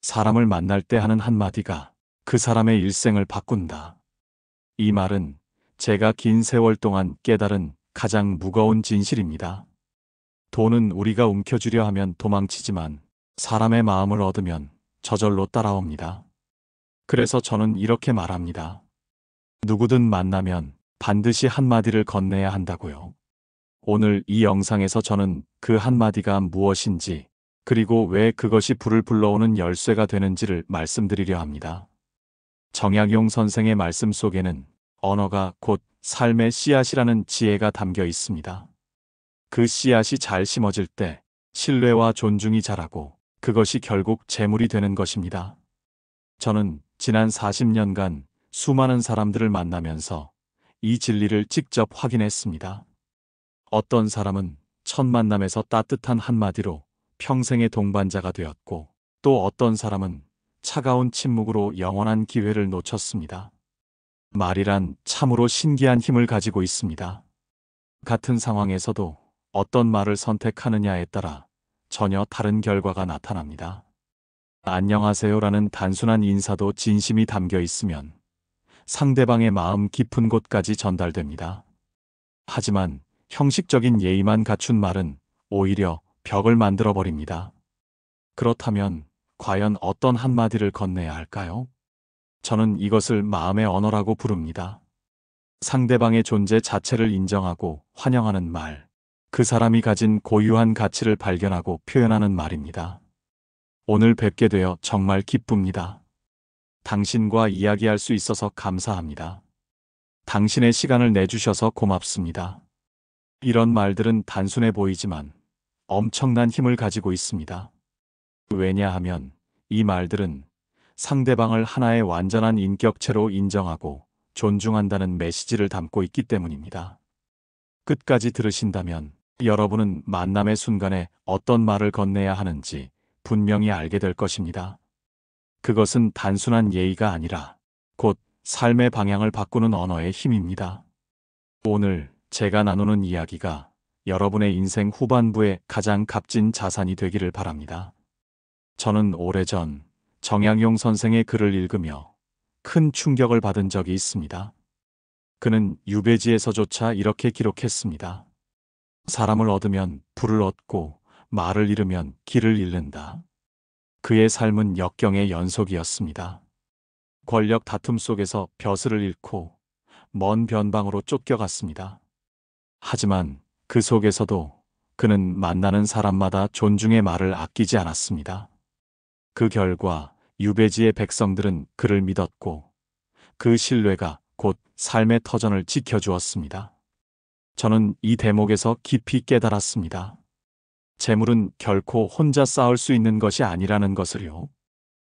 사람을 만날 때 하는 한마디가 그 사람의 일생을 바꾼다. 이 말은 제가 긴 세월 동안 깨달은 가장 무거운 진실입니다. 돈은 우리가 움켜쥐려 하면 도망치지만 사람의 마음을 얻으면 저절로 따라옵니다. 그래서 저는 이렇게 말합니다. 누구든 만나면 반드시 한마디를 건네야 한다고요. 오늘 이 영상에서 저는 그 한마디가 무엇인지, 그리고 왜 그것이 불을 불러오는 열쇠가 되는지를 말씀드리려 합니다. 정약용 선생의 말씀 속에는 언어가 곧 삶의 씨앗이라는 지혜가 담겨 있습니다. 그 씨앗이 잘 심어질 때 신뢰와 존중이 자라고 그것이 결국 재물이 되는 것입니다. 저는 지난 40년간 수많은 사람들을 만나면서 이 진리를 직접 확인했습니다. 어떤 사람은 첫 만남에서 따뜻한 한마디로 평생의 동반자가 되었고, 또 어떤 사람은 차가운 침묵으로 영원한 기회를 놓쳤습니다. 말이란 참으로 신기한 힘을 가지고 있습니다. 같은 상황에서도 어떤 말을 선택하느냐에 따라 전혀 다른 결과가 나타납니다. 안녕하세요라는 단순한 인사도 진심이 담겨 있으면 상대방의 마음 깊은 곳까지 전달됩니다. 하지만 형식적인 예의만 갖춘 말은 오히려 벽을 만들어 버립니다. 그렇다면 과연 어떤 한마디를 건네야 할까요? 저는 이것을 마음의 언어라고 부릅니다. 상대방의 존재 자체를 인정하고 환영하는 말, 그 사람이 가진 고유한 가치를 발견하고 표현하는 말입니다. 오늘 뵙게 되어 정말 기쁩니다. 당신과 이야기할 수 있어서 감사합니다. 당신의 시간을 내주셔서 고맙습니다. 이런 말들은 단순해 보이지만 엄청난 힘을 가지고 있습니다. 왜냐하면 이 말들은 상대방을 하나의 완전한 인격체로 인정하고 존중한다는 메시지를 담고 있기 때문입니다. 끝까지 들으신다면 여러분은 만남의 순간에 어떤 말을 건네야 하는지 분명히 알게 될 것입니다. 그것은 단순한 예의가 아니라 곧 삶의 방향을 바꾸는 언어의 힘입니다. 오늘 제가 나누는 이야기가 여러분의 인생 후반부의 가장 값진 자산이 되기를 바랍니다. 저는 오래전 정약용 선생의 글을 읽으며 큰 충격을 받은 적이 있습니다. 그는 유배지에서조차 이렇게 기록했습니다. 사람을 얻으면 부를 얻고 말을 잃으면 길을 잃는다. 그의 삶은 역경의 연속이었습니다. 권력 다툼 속에서 벼슬을 잃고 먼 변방으로 쫓겨갔습니다. 하지만 그 속에서도 그는 만나는 사람마다 존중의 말을 아끼지 않았습니다. 그 결과 유배지의 백성들은 그를 믿었고 그 신뢰가 곧 삶의 터전을 지켜주었습니다. 저는 이 대목에서 깊이 깨달았습니다. 재물은 결코 혼자 쌓을 수 있는 것이 아니라는 것을요.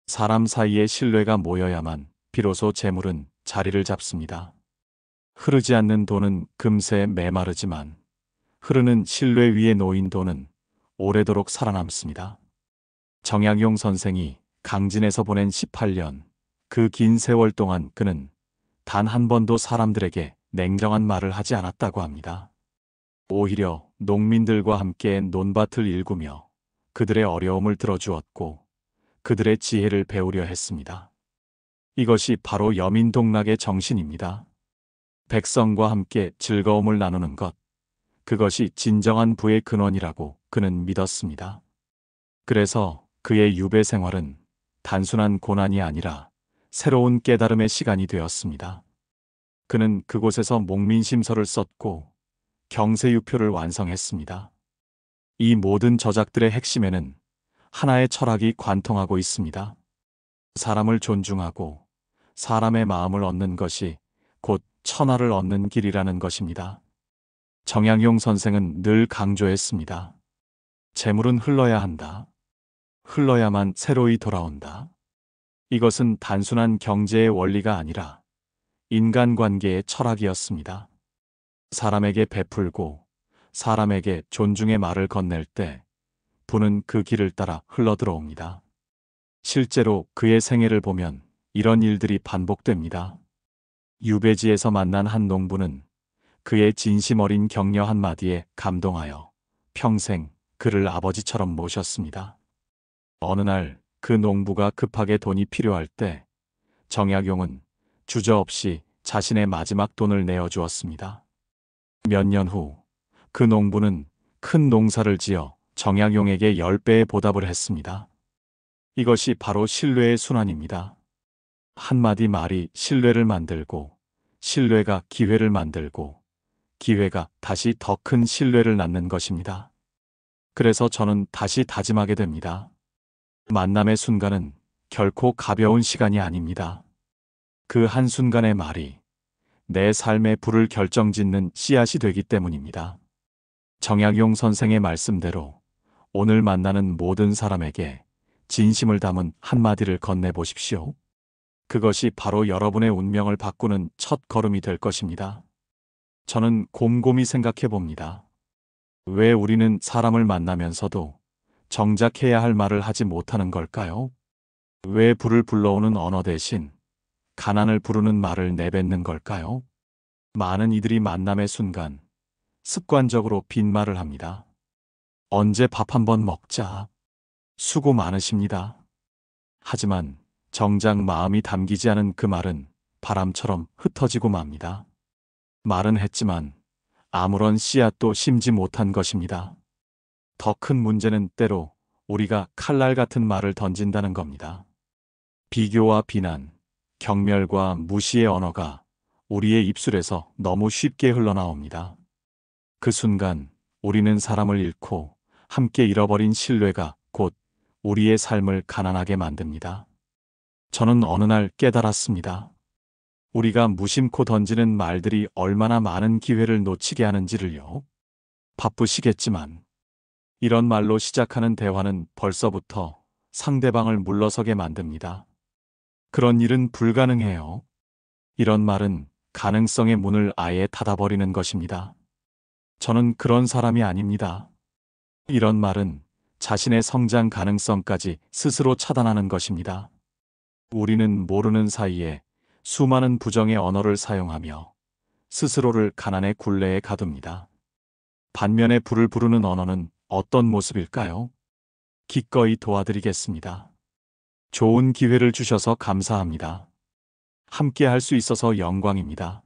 사람 사이의 신뢰가 모여야만 비로소 재물은 자리를 잡습니다. 흐르지 않는 돈은 금세 메마르지만 흐르는 신뢰 위에 놓인 돈은 오래도록 살아남습니다. 정약용 선생이 강진에서 보낸 18년, 그 긴 세월 동안 그는 단 한 번도 사람들에게 냉정한 말을 하지 않았다고 합니다. 오히려 농민들과 함께 논밭을 일구며 그들의 어려움을 들어주었고 그들의 지혜를 배우려 했습니다. 이것이 바로 여민동락의 정신입니다. 백성과 함께 즐거움을 나누는 것, 그것이 진정한 부의 근원이라고 그는 믿었습니다. 그래서 그의 유배 생활은 단순한 고난이 아니라 새로운 깨달음의 시간이 되었습니다. 그는 그곳에서 목민심서를 썼고 경세유표를 완성했습니다. 이 모든 저작들의 핵심에는 하나의 철학이 관통하고 있습니다. 사람을 존중하고 사람의 마음을 얻는 것이 곧 천하를 얻는 길이라는 것입니다. 정약용 선생은 늘 강조했습니다. 재물은 흘러야 한다. 흘러야만 새로이 돌아온다. 이것은 단순한 경제의 원리가 아니라 인간관계의 철학이었습니다. 사람에게 베풀고 사람에게 존중의 말을 건넬 때 부는 그 길을 따라 흘러들어옵니다. 실제로 그의 생애를 보면 이런 일들이 반복됩니다. 유배지에서 만난 한 농부는 그의 진심 어린 격려 한마디에 감동하여 평생 그를 아버지처럼 모셨습니다. 어느 날 그 농부가 급하게 돈이 필요할 때 정약용은 주저없이 자신의 마지막 돈을 내어주었습니다. 몇 년 후 그 농부는 큰 농사를 지어 정약용에게 10배의 보답을 했습니다. 이것이 바로 신뢰의 순환입니다. 한마디 말이 신뢰를 만들고, 신뢰가 기회를 만들고, 기회가 다시 더 큰 신뢰를 낳는 것입니다. 그래서 저는 다시 다짐하게 됩니다. 만남의 순간은 결코 가벼운 시간이 아닙니다. 그 한순간의 말이 내 삶의 불을 결정짓는 씨앗이 되기 때문입니다. 정약용 선생의 말씀대로 오늘 만나는 모든 사람에게 진심을 담은 한마디를 건네보십시오. 그것이 바로 여러분의 운명을 바꾸는 첫 걸음이 될 것입니다. 저는 곰곰이 생각해 봅니다. 왜 우리는 사람을 만나면서도 정작 해야 할 말을 하지 못하는 걸까요? 왜 불을 불러오는 언어 대신 가난을 부르는 말을 내뱉는 걸까요? 많은 이들이 만남의 순간 습관적으로 빈말을 합니다. 언제 밥 한번 먹자. 수고 많으십니다. 하지만 정작 마음이 담기지 않은 그 말은 바람처럼 흩어지고 맙니다. 말은 했지만 아무런 씨앗도 심지 못한 것입니다. 더 큰 문제는 때로 우리가 칼날 같은 말을 던진다는 겁니다. 비교와 비난, 경멸과 무시의 언어가 우리의 입술에서 너무 쉽게 흘러나옵니다. 그 순간 우리는 사람을 잃고 함께 잃어버린 신뢰가 곧 우리의 삶을 가난하게 만듭니다. 저는 어느 날 깨달았습니다. 우리가 무심코 던지는 말들이 얼마나 많은 기회를 놓치게 하는지를요. 바쁘시겠지만 이런 말로 시작하는 대화는 벌써부터 상대방을 물러서게 만듭니다. 그런 일은 불가능해요. 이런 말은 가능성의 문을 아예 닫아버리는 것입니다. 저는 그런 사람이 아닙니다. 이런 말은 자신의 성장 가능성까지 스스로 차단하는 것입니다. 우리는 모르는 사이에 수많은 부정의 언어를 사용하며 스스로를 가난의 굴레에 가둡니다. 반면에 불을 부르는 언어는 어떤 모습일까요? 기꺼이 도와드리겠습니다. 좋은 기회를 주셔서 감사합니다. 함께 할 수 있어서 영광입니다.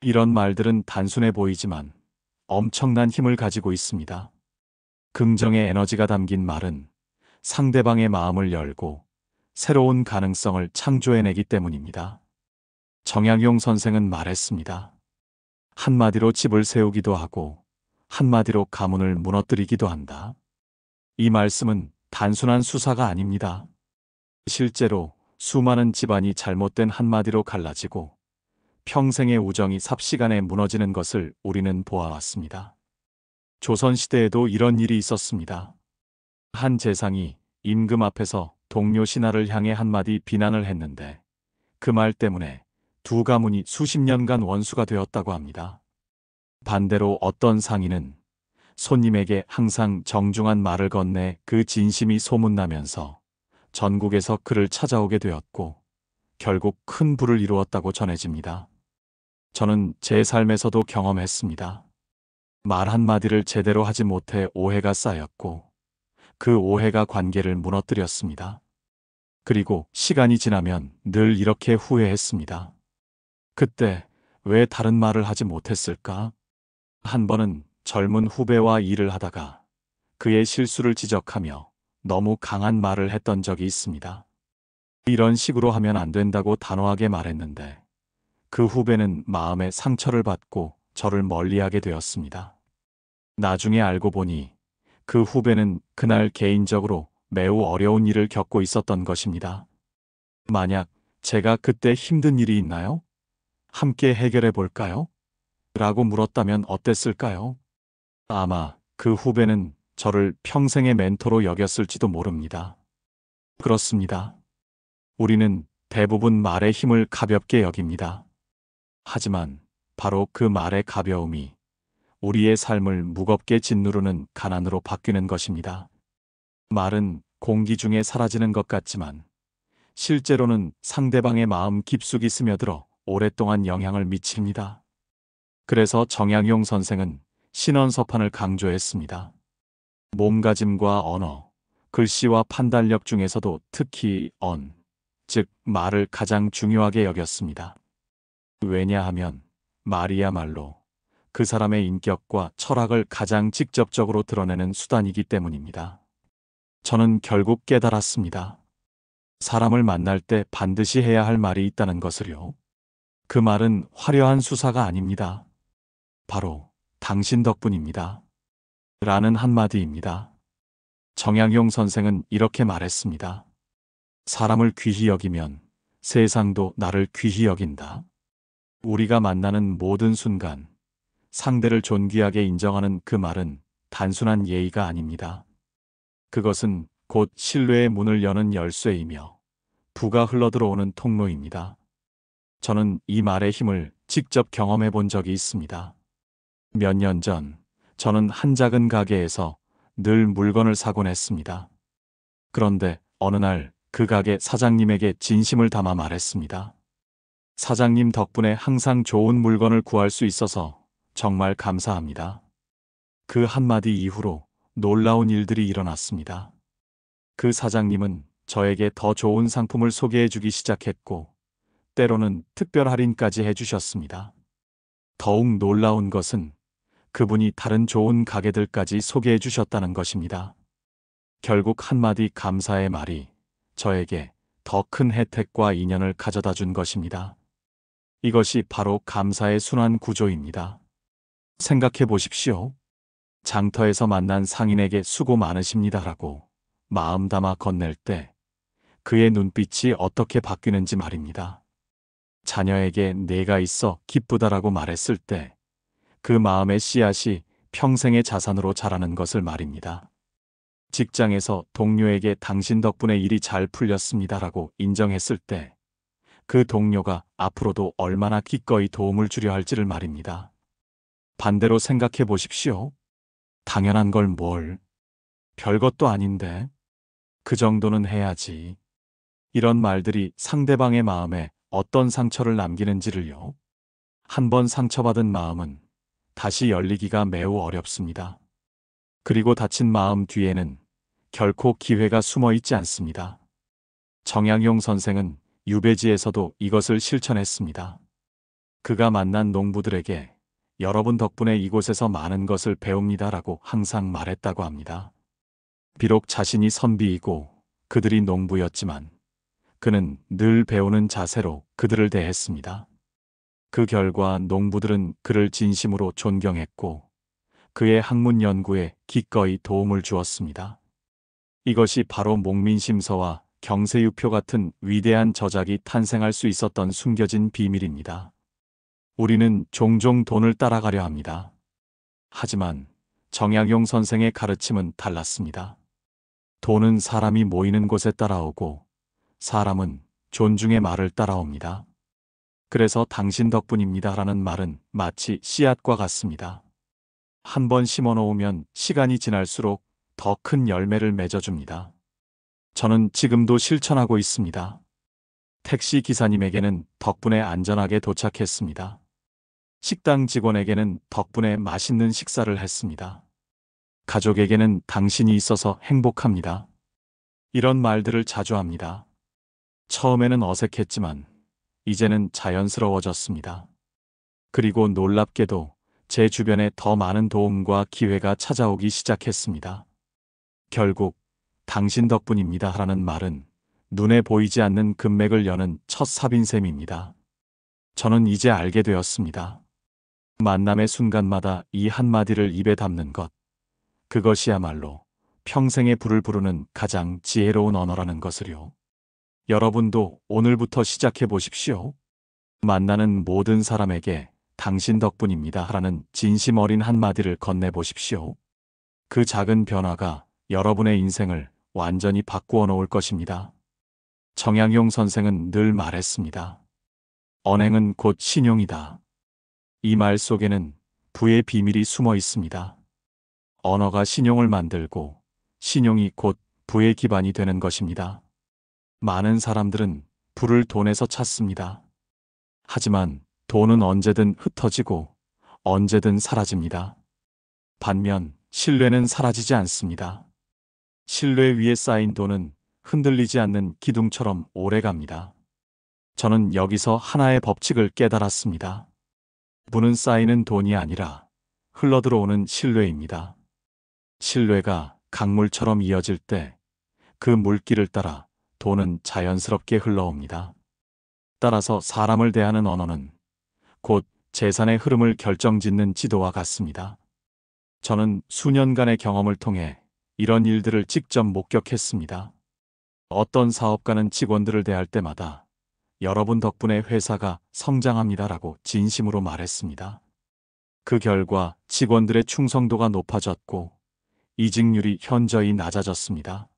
이런 말들은 단순해 보이지만 엄청난 힘을 가지고 있습니다. 긍정의 에너지가 담긴 말은 상대방의 마음을 열고 새로운 가능성을 창조해내기 때문입니다. 정약용 선생은 말했습니다. 한마디로 집을 세우기도 하고 한마디로 가문을 무너뜨리기도 한다. 이 말씀은 단순한 수사가 아닙니다. 실제로 수많은 집안이 잘못된 한마디로 갈라지고 평생의 우정이 삽시간에 무너지는 것을 우리는 보아왔습니다. 조선시대에도 이런 일이 있었습니다. 한 재상이 임금 앞에서 동료 신하를 향해 한마디 비난을 했는데 그 말 때문에 두 가문이 수십 년간 원수가 되었다고 합니다. 반대로 어떤 상인은 손님에게 항상 정중한 말을 건네 그 진심이 소문나면서 전국에서 그를 찾아오게 되었고 결국 큰 부를 이루었다고 전해집니다. 저는 제 삶에서도 경험했습니다. 말 한마디를 제대로 하지 못해 오해가 쌓였고 그 오해가 관계를 무너뜨렸습니다. 그리고 시간이 지나면 늘 이렇게 후회했습니다. 그때 왜 다른 말을 하지 못했을까? 한 번은 젊은 후배와 일을 하다가 그의 실수를 지적하며 너무 강한 말을 했던 적이 있습니다. 이런 식으로 하면 안 된다고 단호하게 말했는데 그 후배는 마음에 상처를 받고 저를 멀리하게 되었습니다. 나중에 알고 보니 그 후배는 그날 개인적으로 매우 어려운 일을 겪고 있었던 것입니다. 만약 제가 그때 힘든 일이 있나요? 함께 해결해 볼까요? 라고 물었다면 어땠을까요? 아마 그 후배는 저를 평생의 멘토로 여겼을지도 모릅니다. 그렇습니다. 우리는 대부분 말의 힘을 가볍게 여깁니다. 하지만 바로 그 말의 가벼움이 우리의 삶을 무겁게 짓누르는 가난으로 바뀌는 것입니다. 말은 공기 중에 사라지는 것 같지만 실제로는 상대방의 마음 깊숙이 스며들어 오랫동안 영향을 미칩니다. 그래서 정약용 선생은 신언서판을 강조했습니다. 몸가짐과 언어, 글씨와 판단력 중에서도 특히 즉 말을 가장 중요하게 여겼습니다. 왜냐하면 말이야말로 그 사람의 인격과 철학을 가장 직접적으로 드러내는 수단이기 때문입니다. 저는 결국 깨달았습니다. 사람을 만날 때 반드시 해야 할 말이 있다는 것을요. 그 말은 화려한 수사가 아닙니다. 바로 당신 덕분입니다. 라는 한마디입니다. 정약용 선생은 이렇게 말했습니다. 사람을 귀히 여기면 세상도 나를 귀히 여긴다. 우리가 만나는 모든 순간 상대를 존귀하게 인정하는 그 말은 단순한 예의가 아닙니다. 그것은 곧 신뢰의 문을 여는 열쇠이며 부가 흘러들어오는 통로입니다. 저는 이 말의 힘을 직접 경험해 본 적이 있습니다. 몇 년 전, 저는 한 작은 가게에서 늘 물건을 사곤 했습니다. 그런데 어느 날 그 가게 사장님에게 진심을 담아 말했습니다. 사장님 덕분에 항상 좋은 물건을 구할 수 있어서 정말 감사합니다. 그 한마디 이후로 놀라운 일들이 일어났습니다. 그 사장님은 저에게 더 좋은 상품을 소개해 주기 시작했고, 때로는 특별 할인까지 해주셨습니다. 더욱 놀라운 것은 그분이 다른 좋은 가게들까지 소개해 주셨다는 것입니다. 결국 한마디 감사의 말이 저에게 더 큰 혜택과 인연을 가져다 준 것입니다. 이것이 바로 감사의 순환 구조입니다. 생각해 보십시오. 장터에서 만난 상인에게 수고 많으십니다라고 마음 담아 건넬 때 그의 눈빛이 어떻게 바뀌는지 말입니다. 자녀에게 내가 있어 기쁘다라고 말했을 때 그 마음의 씨앗이 평생의 자산으로 자라는 것을 말입니다. 직장에서 동료에게 당신 덕분에 일이 잘 풀렸습니다라고 인정했을 때 그 동료가 앞으로도 얼마나 기꺼이 도움을 주려 할지를 말입니다. 반대로 생각해 보십시오. 당연한 걸 뭘. 별것도 아닌데. 그 정도는 해야지. 이런 말들이 상대방의 마음에 어떤 상처를 남기는지를요. 한 번 상처받은 마음은 다시 열리기가 매우 어렵습니다. 그리고 다친 마음 뒤에는 결코 기회가 숨어 있지 않습니다. 정약용 선생은 유배지에서도 이것을 실천했습니다. 그가 만난 농부들에게 여러분 덕분에 이곳에서 많은 것을 배웁니다라고 항상 말했다고 합니다. 비록 자신이 선비이고 그들이 농부였지만 그는 늘 배우는 자세로 그들을 대했습니다. 그 결과 농부들은 그를 진심으로 존경했고 그의 학문 연구에 기꺼이 도움을 주었습니다. 이것이 바로 목민심서와 경세유표 같은 위대한 저작이 탄생할 수 있었던 숨겨진 비밀입니다. 우리는 종종 돈을 따라가려 합니다. 하지만 정약용 선생의 가르침은 달랐습니다. 돈은 사람이 모이는 곳에 따라오고 사람은 존중의 말을 따라옵니다. 그래서 당신 덕분입니다라는 말은 마치 씨앗과 같습니다. 한 번 심어놓으면 시간이 지날수록 더 큰 열매를 맺어줍니다. 저는 지금도 실천하고 있습니다. 택시 기사님에게는 덕분에 안전하게 도착했습니다. 식당 직원에게는 덕분에 맛있는 식사를 했습니다. 가족에게는 당신이 있어서 행복합니다. 이런 말들을 자주 합니다. 처음에는 어색했지만 이제는 자연스러워졌습니다. 그리고 놀랍게도 제 주변에 더 많은 도움과 기회가 찾아오기 시작했습니다. 결국 당신 덕분입니다 라는 말은 눈에 보이지 않는 금맥을 여는 첫 삽인셈입니다. 저는 이제 알게 되었습니다. 만남의 순간마다 이 한마디를 입에 담는 것, 그것이야말로 평생의 불을 부르는 가장 지혜로운 언어라는 것을요. 여러분도 오늘부터 시작해 보십시오. 만나는 모든 사람에게 당신 덕분입니다 라는 진심 어린 한마디를 건네보십시오. 그 작은 변화가 여러분의 인생을 완전히 바꾸어 놓을 것입니다. 정약용 선생은 늘 말했습니다. 언행은 곧 신용이다. 이 말 속에는 부의 비밀이 숨어 있습니다. 언어가 신용을 만들고 신용이 곧 부의 기반이 되는 것입니다. 많은 사람들은 부를 돈에서 찾습니다. 하지만 돈은 언제든 흩어지고 언제든 사라집니다. 반면 신뢰는 사라지지 않습니다. 신뢰 위에 쌓인 돈은 흔들리지 않는 기둥처럼 오래갑니다. 저는 여기서 하나의 법칙을 깨달았습니다. 부는 쌓이는 돈이 아니라 흘러들어오는 신뢰입니다. 신뢰가 강물처럼 이어질 때 그 물길을 따라 돈은 자연스럽게 흘러옵니다. 따라서 사람을 대하는 언어는 곧 재산의 흐름을 결정짓는 지도와 같습니다. 저는 수년간의 경험을 통해 이런 일들을 직접 목격했습니다. 어떤 사업가는 직원들을 대할 때마다 여러분 덕분에 회사가 성장합니다라고 진심으로 말했습니다. 그 결과 직원들의 충성도가 높아졌고 이직률이 현저히 낮아졌습니다.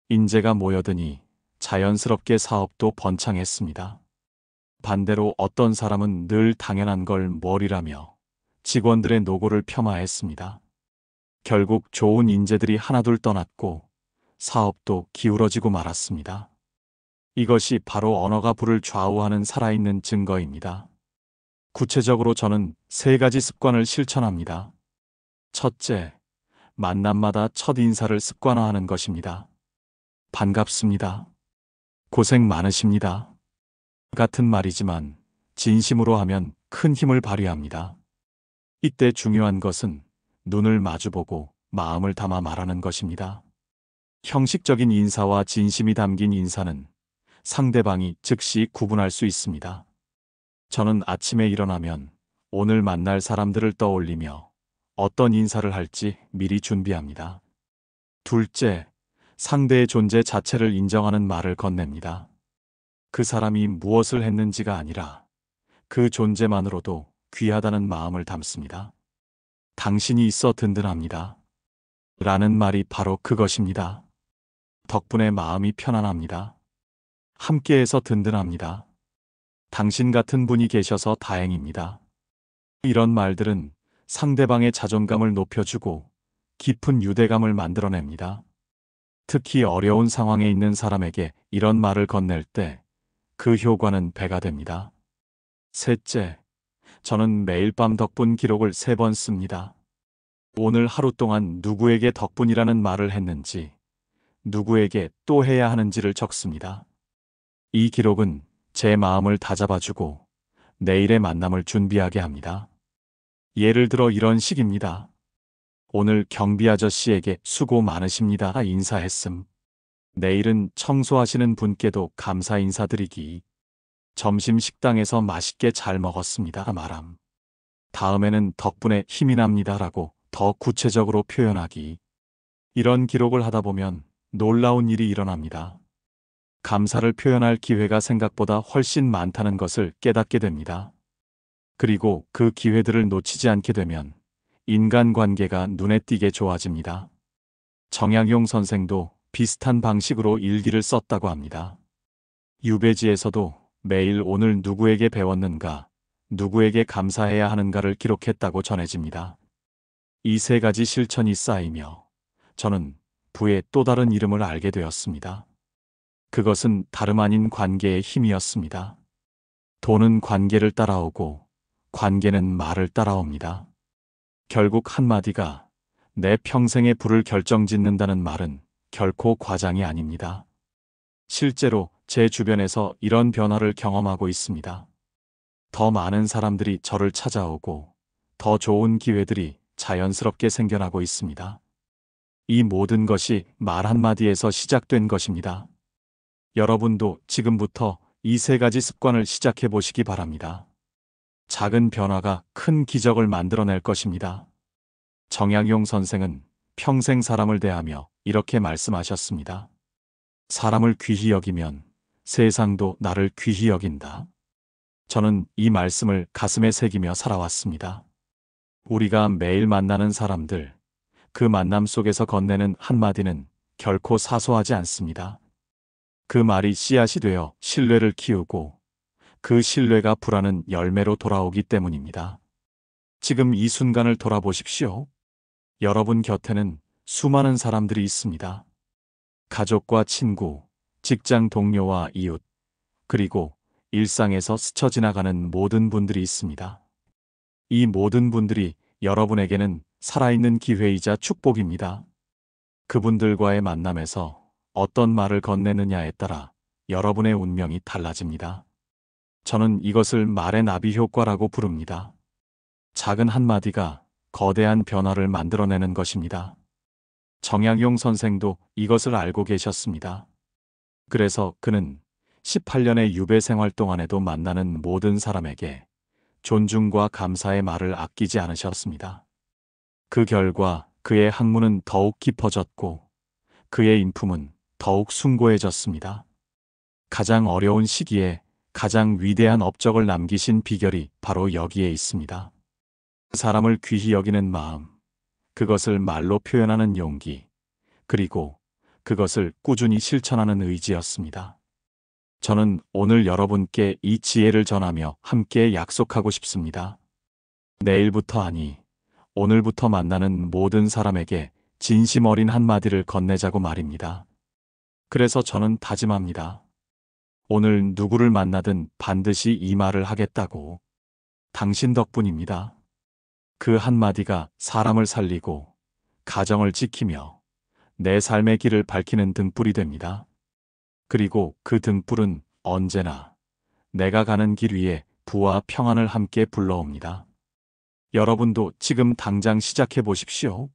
인재가 모여드니 자연스럽게 사업도 번창했습니다. 반대로 어떤 사람은 늘 당연한 걸 뭘이라며 직원들의 노고를 폄하했습니다. 결국 좋은 인재들이 하나둘 떠났고 사업도 기울어지고 말았습니다. 이것이 바로 언어가 부를 좌우하는 살아있는 증거입니다. 구체적으로 저는 3가지 습관을 실천합니다. 첫째, 만남마다 첫 인사를 습관화하는 것입니다. 반갑습니다. 고생 많으십니다. 같은 말이지만 진심으로 하면 큰 힘을 발휘합니다. 이때 중요한 것은 눈을 마주보고 마음을 담아 말하는 것입니다. 형식적인 인사와 진심이 담긴 인사는 상대방이 즉시 구분할 수 있습니다. 저는 아침에 일어나면 오늘 만날 사람들을 떠올리며 어떤 인사를 할지 미리 준비합니다. 둘째, 상대의 존재 자체를 인정하는 말을 건넵니다. 그 사람이 무엇을 했는지가 아니라 그 존재만으로도 귀하다는 마음을 담습니다. 당신이 있어 든든합니다. 라는 말이 바로 그것입니다. 덕분에 마음이 편안합니다. 함께해서 든든합니다. 당신 같은 분이 계셔서 다행입니다. 이런 말들은 상대방의 자존감을 높여주고 깊은 유대감을 만들어냅니다. 특히 어려운 상황에 있는 사람에게 이런 말을 건넬 때 그 효과는 배가 됩니다. 셋째, 저는 매일 밤 덕분 기록을 3번 씁니다. 오늘 하루 동안 누구에게 덕분이라는 말을 했는지, 누구에게 또 해야 하는지를 적습니다. 이 기록은 제 마음을 다잡아주고 내일의 만남을 준비하게 합니다. 예를 들어 이런 식입니다. 오늘 경비 아저씨에게 수고 많으십니다. 인사했음. 내일은 청소하시는 분께도 감사 인사드리기. 점심 식당에서 맛있게 잘 먹었습니다. 말함. 다음에는 덕분에 힘이 납니다라고 더 구체적으로 표현하기. 이런 기록을 하다 보면 놀라운 일이 일어납니다. 감사를 표현할 기회가 생각보다 훨씬 많다는 것을 깨닫게 됩니다. 그리고 그 기회들을 놓치지 않게 되면 인간관계가 눈에 띄게 좋아집니다. 정약용 선생도 비슷한 방식으로 일기를 썼다고 합니다. 유배지에서도 매일 오늘 누구에게 배웠는가, 누구에게 감사해야 하는가를 기록했다고 전해집니다. 이 3가지 실천이 쌓이며 저는 부의 또 다른 이름을 알게 되었습니다. 그것은 다름 아닌 관계의 힘이었습니다. 돈은 관계를 따라오고 관계는 말을 따라옵니다. 결국 한마디가 내 평생의 부를 결정짓는다는 말은 결코 과장이 아닙니다. 실제로 제 주변에서 이런 변화를 경험하고 있습니다. 더 많은 사람들이 저를 찾아오고 더 좋은 기회들이 자연스럽게 생겨나고 있습니다. 이 모든 것이 말 한마디에서 시작된 것입니다. 여러분도 지금부터 이 3가지 습관을 시작해 보시기 바랍니다. 작은 변화가 큰 기적을 만들어낼 것입니다. 정약용 선생은 평생 사람을 대하며 이렇게 말씀하셨습니다. 사람을 귀히 여기면 세상도 나를 귀히 여긴다. 저는 이 말씀을 가슴에 새기며 살아왔습니다. 우리가 매일 만나는 사람들, 그 만남 속에서 건네는 한마디는 결코 사소하지 않습니다. 그 말이 씨앗이 되어 신뢰를 키우고 그 신뢰가 불하는 열매로 돌아오기 때문입니다. 지금 이 순간을 돌아보십시오. 여러분 곁에는 수많은 사람들이 있습니다. 가족과 친구, 직장 동료와 이웃, 그리고 일상에서 스쳐 지나가는 모든 분들이 있습니다. 이 모든 분들이 여러분에게는 살아있는 기회이자 축복입니다. 그분들과의 만남에서 어떤 말을 건네느냐에 따라 여러분의 운명이 달라집니다. 저는 이것을 말의 나비 효과라고 부릅니다. 작은 한마디가 거대한 변화를 만들어내는 것입니다. 정약용 선생도 이것을 알고 계셨습니다. 그래서 그는 18년의 유배 생활 동안에도 만나는 모든 사람에게 존중과 감사의 말을 아끼지 않으셨습니다. 그 결과 그의 학문은 더욱 깊어졌고 그의 인품은 더욱 숭고해졌습니다. 가장 어려운 시기에 가장 위대한 업적을 남기신 비결이 바로 여기에 있습니다. 사람을 귀히 여기는 마음, 그것을 말로 표현하는 용기, 그리고 그것을 꾸준히 실천하는 의지였습니다. 저는 오늘 여러분께 이 지혜를 전하며 함께 약속하고 싶습니다. 내일부터 아니, 오늘부터 만나는 모든 사람에게 진심 어린 한마디를 건네자고 말입니다. 그래서 저는 다짐합니다. 오늘 누구를 만나든 반드시 이 말을 하겠다고. 당신 덕분입니다. 그 한마디가 사람을 살리고 가정을 지키며 내 삶의 길을 밝히는 등불이 됩니다. 그리고 그 등불은 언제나 내가 가는 길 위에 부와 평안을 함께 불러옵니다. 여러분도 지금 당장 시작해 보십시오.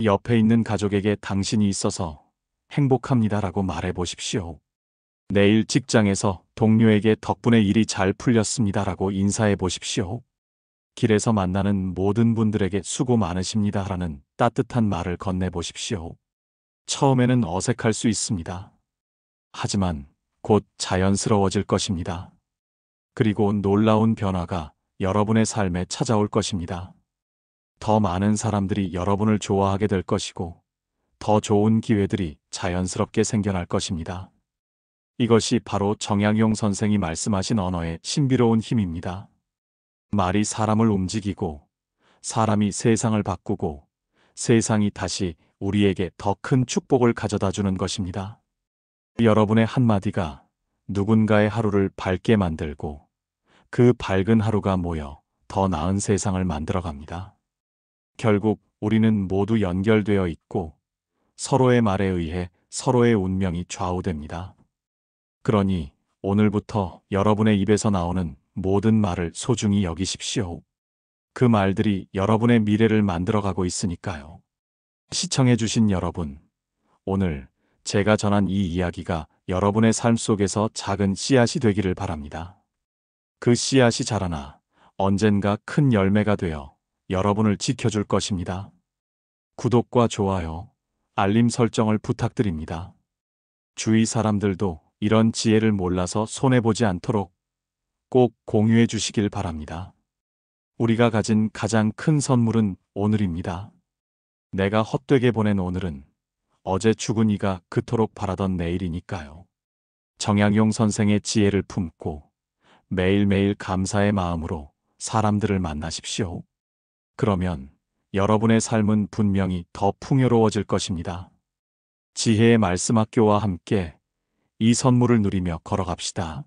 옆에 있는 가족에게 당신이 있어서 행복합니다라고 말해 보십시오. 내일 직장에서 동료에게 덕분에 일이 잘 풀렸습니다라고 인사해 보십시오. 길에서 만나는 모든 분들에게 수고 많으십니다라는 따뜻한 말을 건네 보십시오. 처음에는 어색할 수 있습니다. 하지만 곧 자연스러워질 것입니다. 그리고 놀라운 변화가 여러분의 삶에 찾아올 것입니다. 더 많은 사람들이 여러분을 좋아하게 될 것이고 더 좋은 기회들이 자연스럽게 생겨날 것입니다. 이것이 바로 정약용 선생이 말씀하신 언어의 신비로운 힘입니다. 말이 사람을 움직이고 사람이 세상을 바꾸고 세상이 다시 우리에게 더 큰 축복을 가져다 주는 것입니다. 여러분의 한마디가 누군가의 하루를 밝게 만들고 그 밝은 하루가 모여 더 나은 세상을 만들어갑니다. 결국 우리는 모두 연결되어 있고 서로의 말에 의해 서로의 운명이 좌우됩니다. 그러니 오늘부터 여러분의 입에서 나오는 모든 말을 소중히 여기십시오. 그 말들이 여러분의 미래를 만들어가고 있으니까요. 시청해주신 여러분, 오늘 제가 전한 이 이야기가 여러분의 삶 속에서 작은 씨앗이 되기를 바랍니다. 그 씨앗이 자라나 언젠가 큰 열매가 되어 여러분을 지켜줄 것입니다. 구독과 좋아요, 알림 설정을 부탁드립니다. 주위 사람들도 이런 지혜를 몰라서 손해보지 않도록 꼭 공유해 주시길 바랍니다. 우리가 가진 가장 큰 선물은 오늘입니다. 내가 헛되게 보낸 오늘은 어제 죽은 이가 그토록 바라던 내일이니까요. 정약용 선생의 지혜를 품고 매일매일 감사의 마음으로 사람들을 만나십시오. 그러면 여러분의 삶은 분명히 더 풍요로워질 것입니다. 지혜의 말씀 학교와 함께 이 선물을 누리며 걸어갑시다.